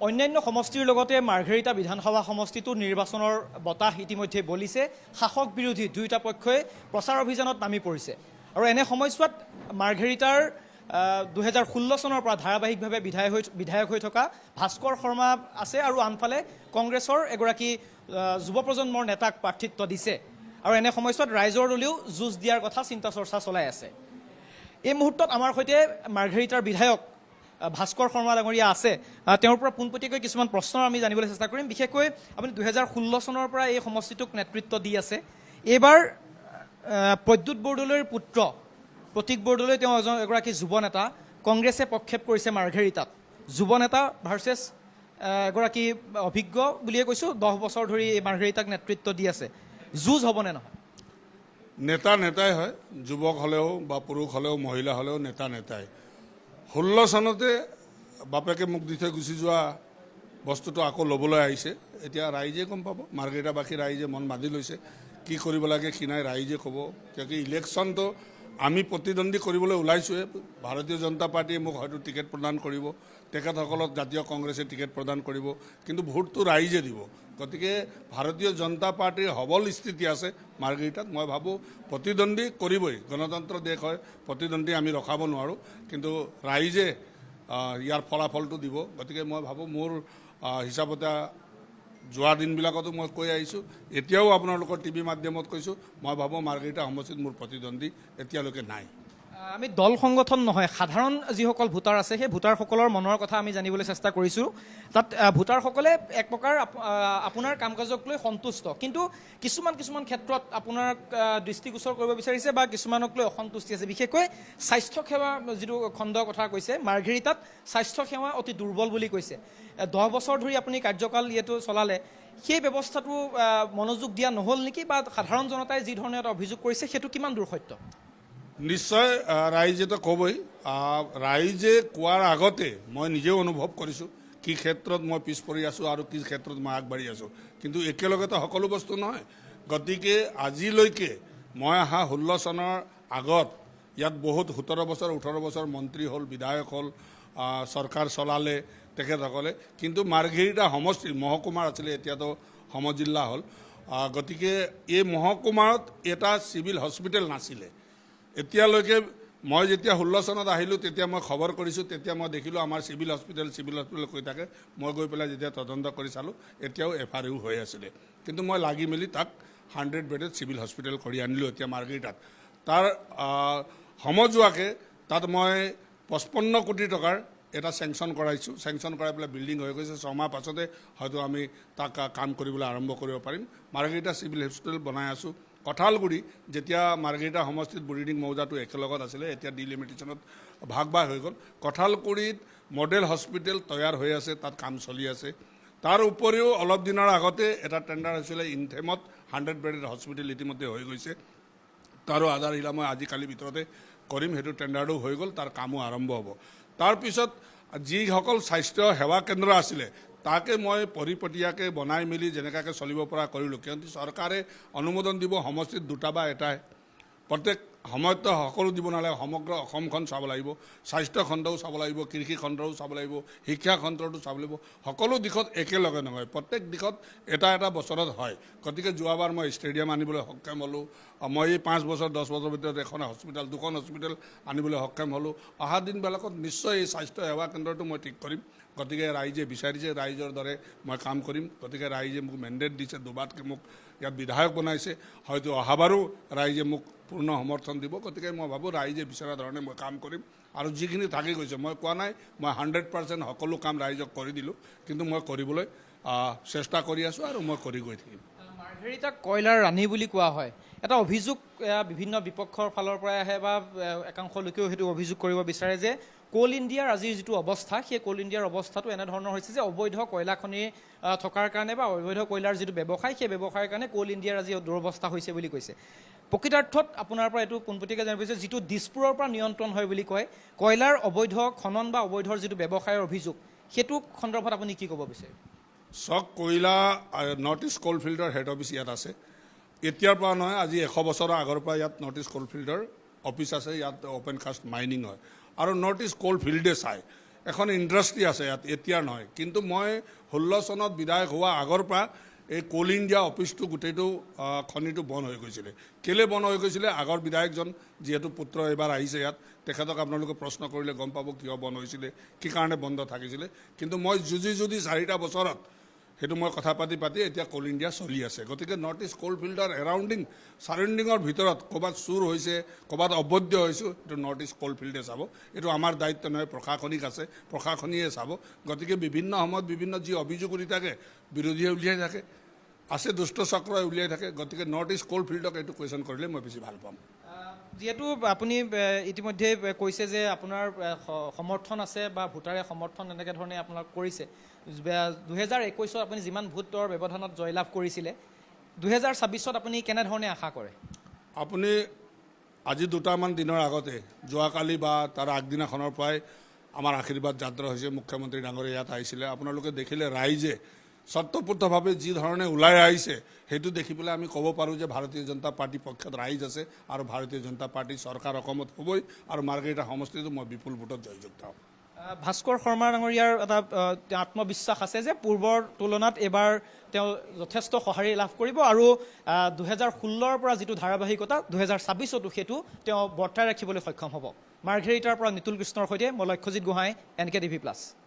অন্যান্য সমষ্টিৰ লগতে মাৰ্ঘেৰিটা বিধানসভা সমষ্টিটো নিৰ্বাচনৰ বতাহ ইতিমধ্যে বলিছে শাসক বিৰোধী দুয়োটা পক্ষই প্ৰচাৰ অভিযানত নামি পৰিছে আৰু এনে সময়ছোৱাত মাৰ্ঘেৰিটাৰ 2016 চনৰ পৰা ধাৰাবাহিকভাৱে বিধায়ক হৈ থকা ভাস্কৰ শৰ্মা আছে আৰু আনফালে কংগ্ৰেছৰ এগৰাকী যুৱ প্ৰজন্মৰ নেতাক প্ৰাৰ্থিত্ব দিছে আৰু এনে সময়ছোৱাত ৰাইজৰ দলেও যুঁজ দিয়াৰ কথা চিন্তা চৰ্চা চলাই আছে এই মুহূৰ্তত আমাৰ সৈতে মাৰ্ঘেৰিটাৰ বিধায়ক ভাস্কৰ শৰ্মা ডাঙৰীয়া আছে তেওঁৰ পৰা পোনপটীয়াকৈ কিছুমান প্ৰশ্ন আমি জানিবলৈ চেষ্টা কৰিম বিশেষকৈ আপুনি 2016 চনৰ পৰা এই সমষ্টিটোক নেতৃত্ব দি আছে এইবাৰ প্ৰদ্যুৎ বৰদলৈৰ পুত্ৰ প্ৰতীক বৰদলৈ তেওঁ এগৰাকী যুৱ নেতা কংগ্ৰেছে পক্ষেপ কৰিছে মাৰ্ঘেৰিটাত যুৱ নেতা ভাৰ্চেছ এগৰাকী অভিজ্ঞ বুলিয়ে কৈছোঁ 10 বছৰ ধৰি এই মাৰ্ঘেৰিটাক নেতৃত্ব দি আছে যুঁজ হ'বনে নহয় নেতা নেতাই হয় যুৱক হ'লেও বা পুৰুষ হ'লেও মহিলা হ'লেও নেতা নেতাই 16 চনতে বাপেকে মোক দি থৈ গুচি যোৱা বস্তুটো আকৌ ল'বলৈ আহিছে এতিয়া ৰাইজে গম পাব মাৰ্ঘেৰিটাবাসী ৰাইজে মন বান্ধি লৈছে কি কৰিব লাগে কি নাই ৰাইজে ক'ব কিয়কি ইলেকশ্যনটো আমি প্ৰতিদ্বন্দ্বী কৰিবলৈ ওলাইছোঁহে ভাৰতীয় জনতা পাৰ্টীয়ে মোক হয়তো টিকেট প্ৰদান কৰিব তেখেতসকলক জাতীয় কংগ্ৰেছে টিকেট প্ৰদান কৰিব কিন্তু ভোটটো ৰাইজে দিব গতিকে ভাৰতীয় জনতা পাৰ্টীৰ সবল স্থিতি আছে মাৰ্ঘেৰিটাত মই ভাবোঁ প্ৰতিদ্বন্দ্বী কৰিবই গণতন্ত্ৰ দেশ হয় প্ৰতিদ্বন্দ্বী আমি ৰখাব নোৱাৰোঁ কিন্তু ৰাইজে ইয়াৰ ফলাফলটো দিব গতিকে মই ভাবোঁ মোৰ হিচাপতে যোৱা দিনবিলাকতো মই কৈ আহিছোঁ এতিয়াও আপোনালোকৰ টিভি মাধ্যমত কৈছোঁ মই ভাবোঁ মাৰ্ঘেৰিটা সমষ্টিত মোৰ প্ৰতিদ্বন্দ্বী এতিয়ালৈকে নাই আমি দল সংগঠন নহয় সাধাৰণ যিসকল ভোটাৰ আছে সেই ভোটাৰসকলৰ মনৰ কথা আমি জানিবলৈ চেষ্টা কৰিছোঁ তাত ভোটাৰসকলে এক প্ৰকাৰ আপোনাৰ কাম কাজক লৈ সন্তুষ্ট কিন্তু কিছুমান ক্ষেত্ৰত আপোনাৰ দৃষ্টিগোচৰ কৰিব বিচাৰিছে বা কিছুমানক লৈ অসন্তুষ্টি আছে বিশেষকৈ স্বাস্থ্য সেৱা যিটো খণ্ডৰ কথা কৈছে মাৰ্ঘেৰিটাত স্বাস্থ্য সেৱা অতি দুৰ্বল বুলি কৈছে 10 বছৰ ধৰি আপুনি কাৰ্যকাল ইয়াতো চলালে সেই ব্যৱস্থাটো মনোযোগ দিয়া নহ'ল নেকি বা সাধাৰণ জনতাই যি ধৰণে এটা অভিযোগ কৰিছে সেইটো কিমান দূৰ সত্য নিশ্চয় ৰাইজেতো ক'বই ৰাইজে কোৱাৰ আগতে মই নিজেও অনুভৱ কৰিছোঁ কি ক্ষেত্ৰত মই পিছ পৰি আছোঁ আৰু কি ক্ষেত্ৰত মই আগবাঢ়ি আছোঁ কিন্তু একেলগতে সকলো বস্তু নহয় গতিকে আজিলৈকে মই অহা 16 চনৰ আগত ইয়াত বহুত 17 বছৰ 18 বছৰ মন্ত্ৰী হ'ল বিধায়ক হ'ল চৰকাৰ চলালে তেখেতসকলে কিন্তু মাৰ্ঘেৰিটা সমষ্টিৰ মহকুমাৰ আছিলে এতিয়াতো সমজিল্লা হ'ল গতিকে এই মহকুমাৰত এটা চিভিল হস্পিটেল নাছিলে এতিয়ালৈকে মই যেতিয়া 16 চনত আহিলোঁ তেতিয়া মই খবৰ কৰিছোঁ তেতিয়া মই দেখিলোঁ আমাৰ চিভিল হস্পিটেল কৈ থাকে মই গৈ পেলাই যেতিয়া তদন্ত কৰি চালোঁ এতিয়াও FRU হৈ আছিলে কিন্তু মই লাগি মেলি তাক 100 বেডেড চিভিল হস্পিটেল কৰি আনিলোঁ এতিয়া মাৰ্ঘেৰিটাত তাৰ সমজুৱাকৈ তাত মই 55 কোটি টকাৰ এটা চেংচন কৰাইছোঁ চেংচন কৰাই পেলাই বিল্ডিং হৈ গৈছে 6 মাহ পাছতে হয়তো আমি তাক কাম কৰিবলৈ আৰম্ভ কৰিব পাৰিম মাৰ্ঘেৰিটা চিভিল হস্পিটেল বনাই আছোঁ কঁঠালগুৰি যেতিয়া মাৰ্ঘেৰিটা সমষ্টিত বুৰিডিং মৌজাটো একেলগত আছিলে এতিয়া ডিলিমিটেশ্যনত ভাগ হৈ গ'ল কঁঠালগুৰিত মডেল হস্পিটেল তৈয়াৰ হৈ আছে তাত কাম চলি আছে তাৰ উপৰিও অলপ দিনৰ আগতে এটা টেণ্ডাৰ হৈছিলে ইনথেমত 100 বেডেড হস্পিটেল ইতিমধ্যে হৈ গৈছে তাৰো আধাৰশিলা মই আজিকালি ভিতৰতে কৰিম সেইটো টেণ্ডাৰটো হৈ গ'ল তাৰ কামো আৰম্ভ হ'ব তাৰপিছত যিসকল স্বাস্থ্য সেৱা কেন্দ্ৰ আছিলে তাকে মই পৰিপটীয়াকৈ বনাই মেলি যেনেকৈ চলিব পৰা কৰিলোঁ কিয়নো চৰকাৰে অনুমোদন দিব সমষ্টিত 2টা বা এটাই প্ৰত্যেক সময়ত সকলো দিব নালাগে সমগ্ৰ অসমখন চাব লাগিব স্বাস্থ্য খণ্ডও চাব লাগিব কৃষি খণ্ডও চাব লাগিব শিক্ষা খণ্ডটো চাব লাগিব সকলো দিশত একেলগে নহয় প্ৰত্যেক দিশত এটা বছৰত হয় গতিকে যোৱাবাৰ মই ষ্টেডিয়াম আনিবলৈ সক্ষম হ'লোঁ মই এই 5 বছৰ 10 বছৰৰ ভিতৰত এখন হস্পিটেল 2খন হস্পিটেল আনিবলৈ সক্ষম হ'লোঁ অহা দিনবিলাকত নিশ্চয় এই স্বাস্থ্য সেৱা কেন্দ্ৰটো মই ঠিক কৰিম গতিকে ৰাইজে বিচাৰিছে ৰাইজৰ দৰে মই কাম কৰিম গতিকে ৰাইজে মোক মেণ্ডেট দিছে দুবাৰকৈ মোক ইয়াত বিধায়ক বনাইছে হয়তো অহাবাৰো ৰাইজে মোক পূৰ্ণ সমৰ্থন দিব গতিকে মই ভাবোঁ ৰাইজে বিচৰা ধৰণে মই কাম কৰিম আৰু যিখিনি থাকি গৈছে মই কোৱা নাই মই 100% সকলো কাম ৰাইজক কৰি দিলোঁ কিন্তু মই কৰিবলৈ চেষ্টা কৰি আছোঁ আৰু মই কৰি গৈ থাকিম মাৰ্ঘেৰিটাক কয়লাৰ ৰাণী বুলি কোৱা হয় এটা অভিযোগ বিভিন্ন বিপক্ষৰ ফালৰ পৰা আহে বা একাংশ লোকেও সেইটো অভিযোগ কৰিব বিচাৰে যে কোল ইণ্ডিয়াৰ আজিৰ যিটো অৱস্থা সেই কোল ইণ্ডিয়াৰ অৱস্থাটো এনেধৰণৰ হৈছে যে অবৈধ কয়লা খনি থকাৰ কাৰণে বা অবৈধ কয়লাৰ যিটো ব্যৱসায় সেই ব্যৱসায়ৰ কাৰণে কোল ইণ্ডিয়াৰ আজি দুৰৱস্থা হৈছে বুলি কৈছে প্ৰকৃতাৰ্থত আপোনাৰ পৰা এইটো পোনপটীয়াকৈ জানিব বিচাৰিছোঁ যিটো দিছপুৰৰ পৰা নিয়ন্ত্ৰণ হয় বুলি কয় কয়লাৰ অবৈধ খনন বা অবৈধৰ যিটো ব্যৱসায়ৰ অভিযোগ সেইটো সন্দৰ্ভত আপুনি কি ক'ব বিচাৰে চক কয়লা নৰ্থ ইষ্ট কোল ফিল্ডৰ হেড অফিচ ইয়াত আছে এতিয়াৰ পৰা নহয় আজি 100 বছৰৰ আগৰ পৰা ইয়াত নৰ্থ ইষ্ট কোল ফিল্ডৰ অফিচ আছে ইয়াত অপেন কাষ্ট মাইনিং হয় আৰু নৰ্থ ইষ্ট কোল ফিল্ডে চায় এখন ইণ্ডাষ্ট্ৰী আছে ইয়াত, এতিয়াৰ নহয়। কিন্তু মই 16 চনত বিধায়ক হোৱা আগৰ পৰা এই কোল ইণ্ডিয়া অফিচটো গোটেইটো খনিটো বন্ধ হৈ গৈছিলে। কেলে বন্ধ হৈ গৈছিলে? আগৰ বিধায়কজন যিহেতু পুত্ৰ এবাৰ আহিছে ইয়াত, তেখেতক আপোনালোকে প্ৰশ্ন কৰিলে গম পাব কিয় বন্ধ হৈছিলে, কি কাৰণে বন্ধ থাকিছিলে। কিন্তু মই যুঁজি 4টা বছৰত সেইটো মই কথা পাতি এতিয়া কোল ইণ্ডিয়া চলি আছে। গতিকে নৰ্থ ইষ্ট কোল ফিল্ডৰ চাৰাউণ্ডিঙৰ ভিতৰত ক'ৰবাত চুৰ হৈছে, ক'ৰবাত অবৈধ হৈছোঁ, এইটো নৰ্থ ইষ্ট কোল ফিল্ডে চাব। এইটো আমাৰ দায়িত্ব নহয়, প্ৰশাসনিক আছে, প্ৰশাসনীয়ে চাব। গতিকে বিভিন্ন সময়ত বিভিন্ন যি অভিযোগ উঠি থাকে, বিৰোধীয়ে উলিয়াই থাকে, আছে দুষ্ট চক্ৰই উলিয়াই থাকে। গতিকে নৰ্থ ইষ্ট কোল ফিল্ডক এইটো কুৱেশ্যন কৰিলে মই বেছি ভাল পাম। যিহেতু আপুনি ইতিমধ্যে কৈছে যে আপোনাৰ সমৰ্থন আছে বা ভোটাৰে সমৰ্থন এনেকৈ ধৰণে আপোনাক কৰিছে। 2021 আপুনি যিমান ভোটৰ ব্যৱধানত জয়লাভ কৰিছিলে, 2026 আপুনি কেনেধৰণে আশা কৰে? আপুনি আজি 2টামান দিনৰ আগতে, যোৱাকালি বা তাৰ আগদিনাখনৰ পৰাই আমাৰ আশীৰ্বাদ যাত্ৰা হৈছে। মুখ্যমন্ত্ৰী ডাঙৰীয়া ইয়াত আহিছিলে। আপোনালোকে দেখিলে ৰাইজে স্বতঃস্ফূৰ্তভাৱে যি ধৰণে ওলাই আহিছে, সেইটো দেখি পেলাই আমি ক'ব পাৰোঁ যে ভাৰতীয় জনতা পাৰ্টী পক্ষত ৰাইজ আছে আৰু ভাৰতীয় জনতা পাৰ্টীৰ চৰকাৰ অসমত হ'বই। আৰু মাৰ্ঘেৰিটা সমষ্টিটো মই বিপুল ভোটত জয়যুক্ত হ'ম। ভাস্কৰ শৰ্মা ডাঙৰীয়াৰ এটা আত্মবিশ্বাস আছে যে পূৰ্বৰ তুলনাত এইবাৰ তেওঁ যথেষ্ট সঁহাৰি লাভ কৰিব আৰু 2016ৰ পৰা যিটো ধাৰাবাহিকতা 2026তো সেইটো তেওঁ বৰ্তাই ৰাখিবলৈ সক্ষম হ'ব। মাৰ্ঘেৰিটাৰ পৰা নিতুল কৃষ্ণৰ সৈতে মই লক্ষ্যজিৎ গোহাঁই, NKTV+।